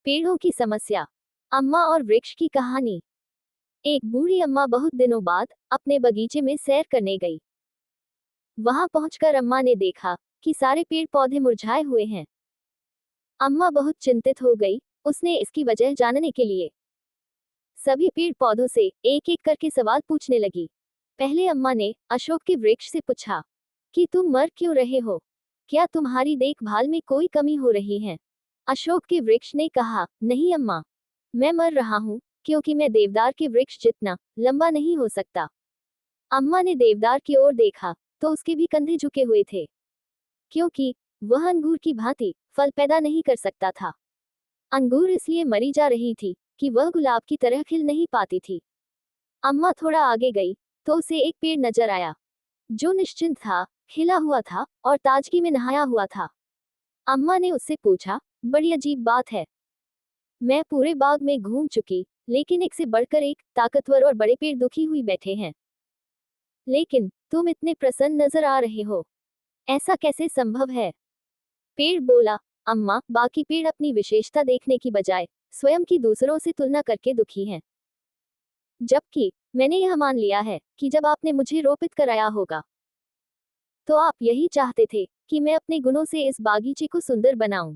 पेड़ों की समस्या। अम्मा और वृक्ष की कहानी। एक बूढ़ी अम्मा बहुत दिनों बाद अपने बगीचे में सैर करने गई। वहां पहुंचकर अम्मा ने देखा कि सारे पेड़ पौधे मुरझाए हुए हैं। अम्मा बहुत चिंतित हो गई। उसने इसकी वजह जानने के लिए सभी पेड़ पौधों से एक एक करके सवाल पूछने लगी। पहले अम्मा ने अशोक के वृक्ष से पूछा कि तुम मर क्यों रहे हो? क्या तुम्हारी देखभाल में कोई कमी हो रही है? अशोक के वृक्ष ने कहा, नहीं अम्मा, मैं मर रहा हूँ क्योंकि मैं देवदार के वृक्ष जितना लंबा नहीं हो सकता। अम्मा ने देवदार की ओर देखा तो उसके भी कंधे झुके हुए थे, क्योंकि वह अंगूर की भांति फल पैदा नहीं कर सकता था। अंगूर इसलिए मरी जा रही थी कि वह गुलाब की तरह खिल नहीं पाती थी। अम्मा थोड़ा आगे गई तो उसे एक पेड़ नजर आया, जो निश्चिंत था, खिला हुआ था और ताजगी में नहाया हुआ था। अम्मा ने उससे पूछा, बड़ी अजीब बात है, मैं पूरे बाग में घूम चुकी, लेकिन एक से बढ़कर एक ताकतवर और बड़े पेड़ दुखी हुई बैठे हैं, लेकिन तुम इतने प्रसन्न नजर आ रहे हो, ऐसा कैसे संभव है? पेड़ बोला, अम्मा, बाकी पेड़ अपनी विशेषता देखने की बजाय स्वयं की दूसरों से तुलना करके दुखी हैं, जबकि मैंने यह मान लिया है कि जब आपने मुझे रोपित कराया होगा तो आप यही चाहते थे कि मैं अपने गुणों से इस बागीचे को सुंदर बनाऊं।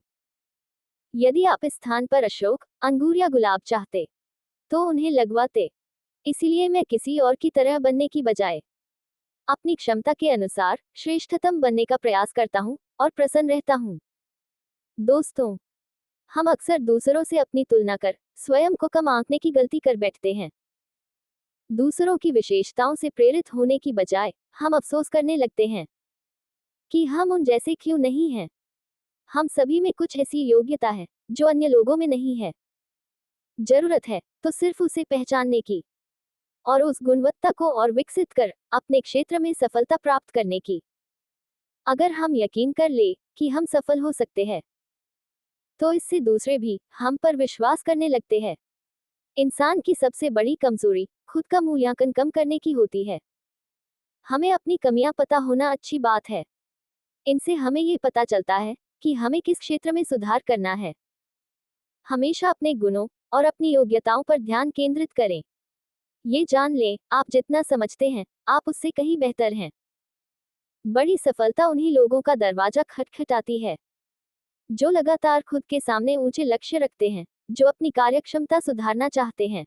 यदि आप इस स्थान पर अशोक, अंगूर या गुलाब चाहते तो उन्हें लगवाते। इसीलिए मैं किसी और की तरह बनने की बजाय अपनी क्षमता के अनुसार श्रेष्ठतम बनने का प्रयास करता हूँ और प्रसन्न रहता हूँ। दोस्तों, हम अक्सर दूसरों से अपनी तुलना कर स्वयं को कम आंकने की गलती कर बैठते हैं। दूसरों की विशेषताओं से प्रेरित होने की बजाय हम अफसोस करने लगते हैं कि हम उन जैसे क्यों नहीं हैं। हम सभी में कुछ ऐसी योग्यता है जो अन्य लोगों में नहीं है। जरूरत है तो सिर्फ उसे पहचानने की और उस गुणवत्ता को और विकसित कर अपने क्षेत्र में सफलता प्राप्त करने की। अगर हम यकीन कर ले कि हम सफल हो सकते हैं, तो इससे दूसरे भी हम पर विश्वास करने लगते हैं। इंसान की सबसे बड़ी कमजोरी खुद का मूल्यांकन कम करने की होती है। हमें अपनी कमियां पता होना अच्छी बात है। इनसे हमें ये पता चलता है कि हमें किस क्षेत्र में सुधार करना है। हमेशा अपने गुणों और अपनी योग्यताओं पर ध्यान केंद्रित करें। ये जान लें, आप जितना समझते हैं, आप उससे कहीं बेहतर हैं। बड़ी सफलता उन्हीं लोगों का दरवाजा खटखटाती है जो लगातार खुद के सामने ऊंचे लक्ष्य रखते हैं, जो अपनी कार्यक्षमता सुधारना चाहते हैं।